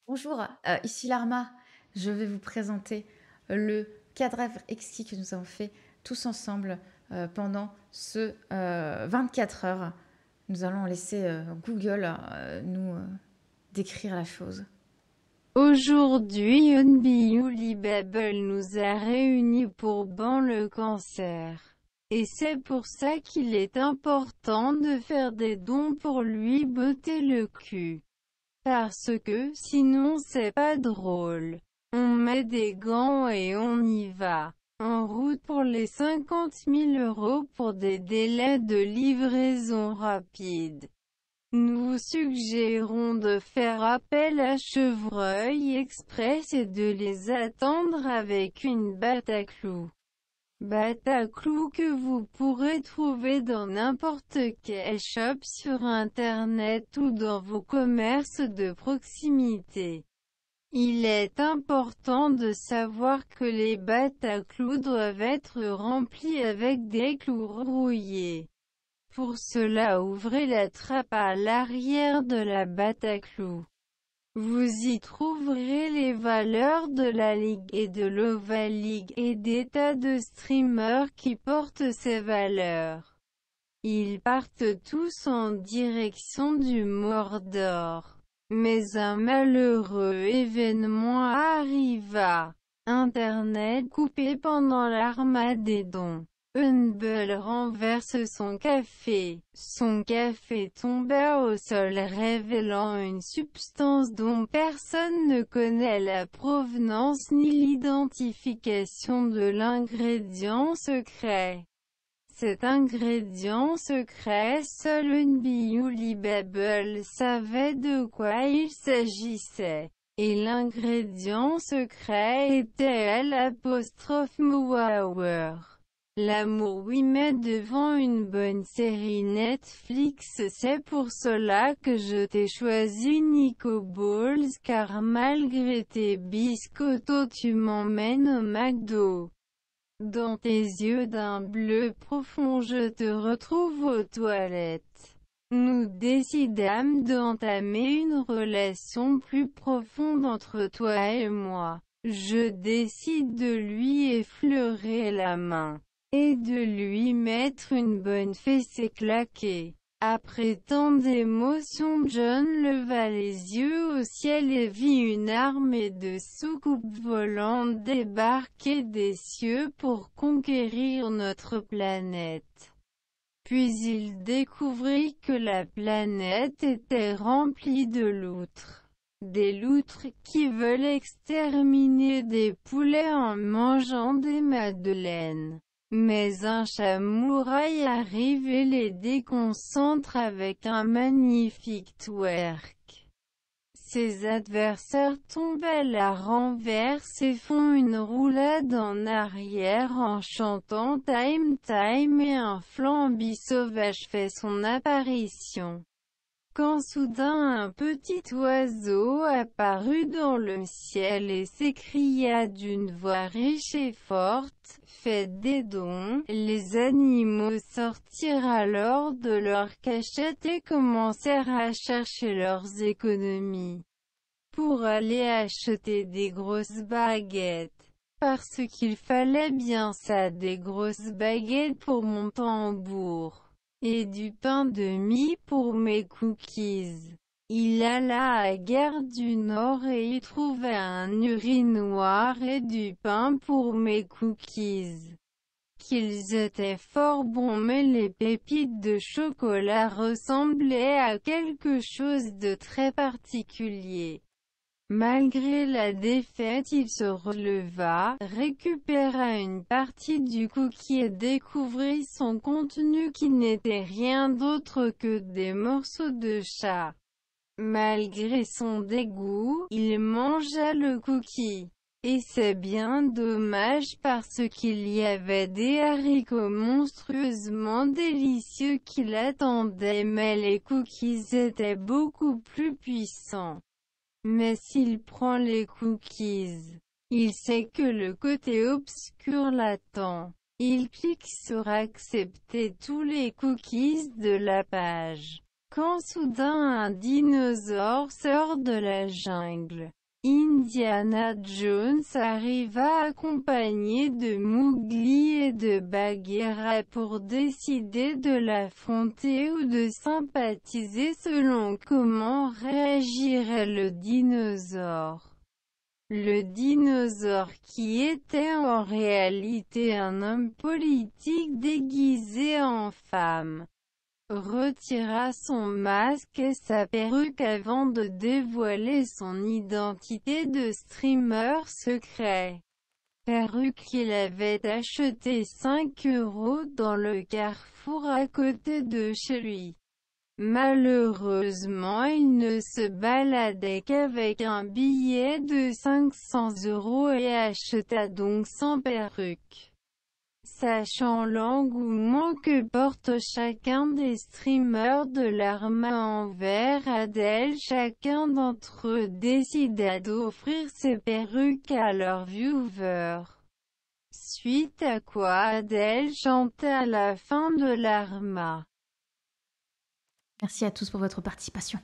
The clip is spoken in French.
Bonjour, ici Larma. Je vais vous présenter le cadavre exquis que nous avons fait tous ensemble pendant ce 24 heures. Nous allons laisser Google nous décrire la chose. Aujourd'hui Unbelievable nous a réunis pour ban le cancer. Et c'est pour ça qu'il est important de faire des dons pour lui botter le cul. Parce que sinon c'est pas drôle. On met des gants et on y va. En route pour les 50 000 € pour des délais de livraison rapide. Nous vous suggérons de faire appel à Chevreuil Express et de les attendre avec une batte à clous. Batte à clous que vous pourrez trouver dans n'importe quel shop sur internet ou dans vos commerces de proximité. Il est important de savoir que les battes à clous doivent être remplies avec des clous rouillés. Pour cela, ouvrez la trappe à l'arrière de la batte à clous. Vous y trouverez les valeurs de la Ligue et de l'Ova League et des tas de streamers qui portent ces valeurs. Ils partent tous en direction du Mordor. Mais un malheureux événement arriva. Internet coupé pendant l'Armageddon. Humble renverse son café. Son café tomba au sol révélant une substance dont personne ne connaît la provenance ni l'identification de l'ingrédient secret. Cet ingrédient secret, seul Unbelievable savait de quoi il s'agissait. Et l'ingrédient secret était l'Mower. L'amour oui mais devant une bonne série Netflix c'est pour cela que je t'ai choisi Nico Balls car malgré tes biscottos tu m'emmènes au McDo. Dans tes yeux d'un bleu profond je te retrouve aux toilettes. Nous décidâmes d'entamer une relation plus profonde entre toi et moi. Je décide de lui effleurer la main et de lui mettre une bonne fessée claquée. Après tant d'émotions, John leva les yeux au ciel et vit une armée de soucoupes volantes débarquer des cieux pour conquérir notre planète. Puis il découvrit que la planète était remplie de loutres. Des loutres qui veulent exterminer des poulets en mangeant des madeleines. Mais un samouraï arrive et les déconcentre avec un magnifique twerk. Ses adversaires tombent à la renverse et font une roulade en arrière en chantant Time Time et un flamby sauvage fait son apparition. Quand soudain un petit oiseau apparut dans le ciel et s'écria d'une voix riche et forte, «Faites des dons», les animaux sortirent alors de leur cachette et commencèrent à chercher leurs économies pour aller acheter des grosses baguettes. Parce qu'il fallait bien ça, des grosses baguettes pour mon tambour. Et du pain de mie pour mes cookies. Il alla à Gare du Nord et y trouva un urinoir et du pain pour mes cookies. Qu'ils étaient fort bons mais les pépites de chocolat ressemblaient à quelque chose de très particulier. Malgré la défaite il se releva, récupéra une partie du cookie et découvrit son contenu qui n'était rien d'autre que des morceaux de chat. Malgré son dégoût, il mangea le cookie. Et c'est bien dommage parce qu'il y avait des haricots monstrueusement délicieux qui l'attendaient mais les cookies étaient beaucoup plus puissants. Mais s'il prend les cookies, il sait que le côté obscur l'attend. Il clique sur accepter tous les cookies de la page. quand soudain un dinosaure sort de la jungle. Indiana Jones arriva accompagné de Mowgli et de Bagheera pour décider de l'affronter ou de sympathiser selon comment réagirait le dinosaure. Le dinosaure, qui était en réalité un homme politique déguisé en femme, retira son masque et sa perruque avant de dévoiler son identité de streamer secret. Perruque qu'il avait achetée 5 € dans le carrefour à côté de chez lui. Malheureusement, il ne se baladait qu'avec un billet de 500 € et acheta donc sans perruque. Sachant l'engouement que porte chacun des streamers de l'Arma envers Adele, chacun d'entre eux décida d'offrir ses perruques à leurs viewers. Suite à quoi Adele chantait à la fin de l'Arma. Merci à tous pour votre participation.